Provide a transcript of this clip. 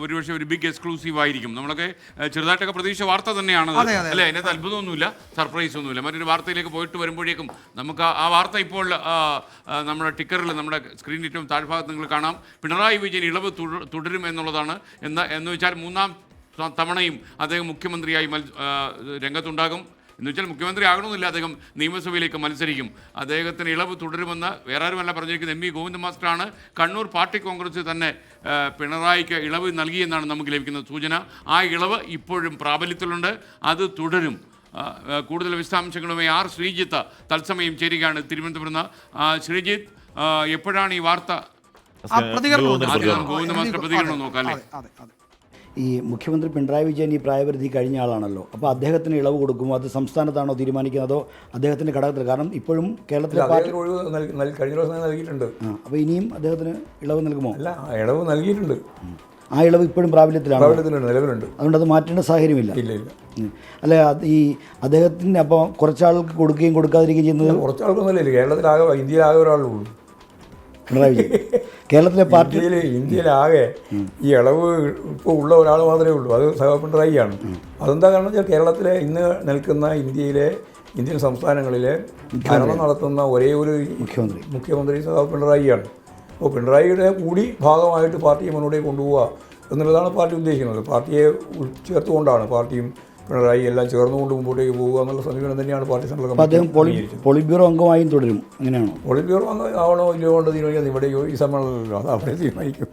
ഒരുപക്ഷെ ഒരു big exclusive ആയിരിക്കും. നമ്മളൊക്കെ ചെറുതായിട്ടൊക്കെ പ്രതീക്ഷ വാർത്ത തന്നെയാണ് അല്ലേ, അതിനകത്ത് അത്ഭുതമൊന്നുമില്ല, സർപ്രൈസ് ഒന്നുമില്ല. മറ്റൊരു വാർത്തയിലേക്ക് പോയിട്ട് വരുമ്പോഴേക്കും നമുക്ക് ആ വാർത്ത ഇപ്പോൾ നമ്മുടെ ടിക്കറിൽ നമ്മുടെ സ്ക്രീനിൽ ഏറ്റവും താഴ്ഭാഗത്ത് നിങ്ങൾ കാണാം. പിണറായി വിജയൻ ഇളവ് തുടരും എന്നുള്ളതാണ്. എന്ന് വെച്ചാൽ മൂന്നാം തവണയും അദ്ദേഹം മുഖ്യമന്ത്രിയായി രംഗത്തുണ്ടാകും. എന്ന് വെച്ചാൽ മുഖ്യമന്ത്രി ആകണമെന്നില്ല, അദ്ദേഹം നിയമസഭയിലേക്ക് മത്സരിക്കും. അദ്ദേഹത്തിന് ഇളവ് തുടരുമെന്ന് വേറെ ആരുമല്ല പറഞ്ഞിരിക്കുന്നത്, എം വി ഗോവിന്ദ മാസ്റ്ററാണ്. കണ്ണൂർ പാർട്ടി കോൺഗ്രസ് തന്നെ പിണറായിക്ക് ഇളവ് നൽകിയെന്നാണ് നമുക്ക് ലഭിക്കുന്ന സൂചന. ആ ഇളവ് ഇപ്പോഴും പ്രാബല്യത്തിലുണ്ട്, അത് തുടരും. കൂടുതൽ വിശദാംശങ്ങളുമായി ആർ ശ്രീജിത്ത് തത്സമയം ചേരുകയാണ് തിരുവനന്തപുരം. ശ്രീജിത്ത്, എപ്പോഴാണ് ഈ വാർത്ത? ഗോവിന്ദ മാസ്റ്റർ പ്രതികരണം നോക്കാം അല്ലേ? ഈ മുഖ്യമന്ത്രി പിണറായി വിജയൻ ഈ പ്രായപരിധി കഴിഞ്ഞ ആളാണല്ലോ. അപ്പോൾ അദ്ദേഹത്തിന് ഇളവ് കൊടുക്കുമോ, അത് സംസ്ഥാനത്താണോ തീരുമാനിക്കുന്നതോ അദ്ദേഹത്തിൻ്റെ ഘടകത്തിൽ? കാരണം ഇപ്പോഴും കേരളത്തിലെ കഴിഞ്ഞ ദിവസം നൽകിയിട്ടുണ്ട്. അപ്പോൾ ഇനിയും അദ്ദേഹത്തിന് ഇളവ് നൽകുമോ? അല്ല, ഇളവ് നൽകിയിട്ടുണ്ട്. ആ ഇളവ് ഇപ്പോഴും പ്രാബല്യത്തിലാണ്, നിലവിലുണ്ട്. അതുകൊണ്ട് അത് മാറ്റേണ്ട സാഹചര്യമില്ല. ഇല്ല. അല്ല, ഈ അദ്ദേഹത്തിന് അപ്പോൾ കുറച്ചാൾക്ക് കൊടുക്കുകയും കൊടുക്കാതിരിക്കുകയും ചെയ്യുന്നത് കുറച്ചാൾക്കൊന്നുമില്ല. കേരളത്തിലാകെ ഇന്ത്യയിലാകെ ഒരാളുള്ളൂ, പിണറായി വിജയൻ. കേരളത്തിലെ ഇന്ത്യയിലാകെ ഈ ഇളവ് ഇപ്പോൾ ഉള്ള ഒരാൾ മാത്രമേ ഉള്ളൂ, അത് സഹ പിണറായിയാണ്. അതെന്താ കാരണം വെച്ചാൽ കേരളത്തിലെ ഇന്ന് നിൽക്കുന്ന ഇന്ത്യൻ സംസ്ഥാനങ്ങളിലെ ഭരണം നടത്തുന്ന ഒരേ ഒരു മുഖ്യമന്ത്രി സഹ പിണറായിയാണ്. അപ്പോൾ പിണറായിയുടെ കൂടി ഭാഗമായിട്ട് പാർട്ടിയെ മുന്നോട്ടേക്ക് കൊണ്ടുപോവുക എന്നുള്ളതാണ് പാർട്ടി ഉദ്ദേശിക്കുന്നത്. പാർട്ടിയെ ചേർത്തുകൊണ്ടാണ് പാർട്ടിയും പിണറായി എല്ലാം ചേർന്നുകൊണ്ട് മുമ്പോട്ടേക്ക് പോകുക എന്നുള്ള സമീപനം തന്നെയാണ് പാർട്ടി സംഘടന. പോളിറ്റ് ബ്യൂറോ അംഗമായും തുടരും, അങ്ങനെയാണോ? പോളിറ്റ് ബ്യൂറോ അംഗം ആവണോ ഇല്ലയോ കൊണ്ട് തീരുമാനിക്കുന്നത് ഇവിടെ ഈ സമ്മേളനമല്ലോ, അത് അവിടെ തീരുമാനിക്കും.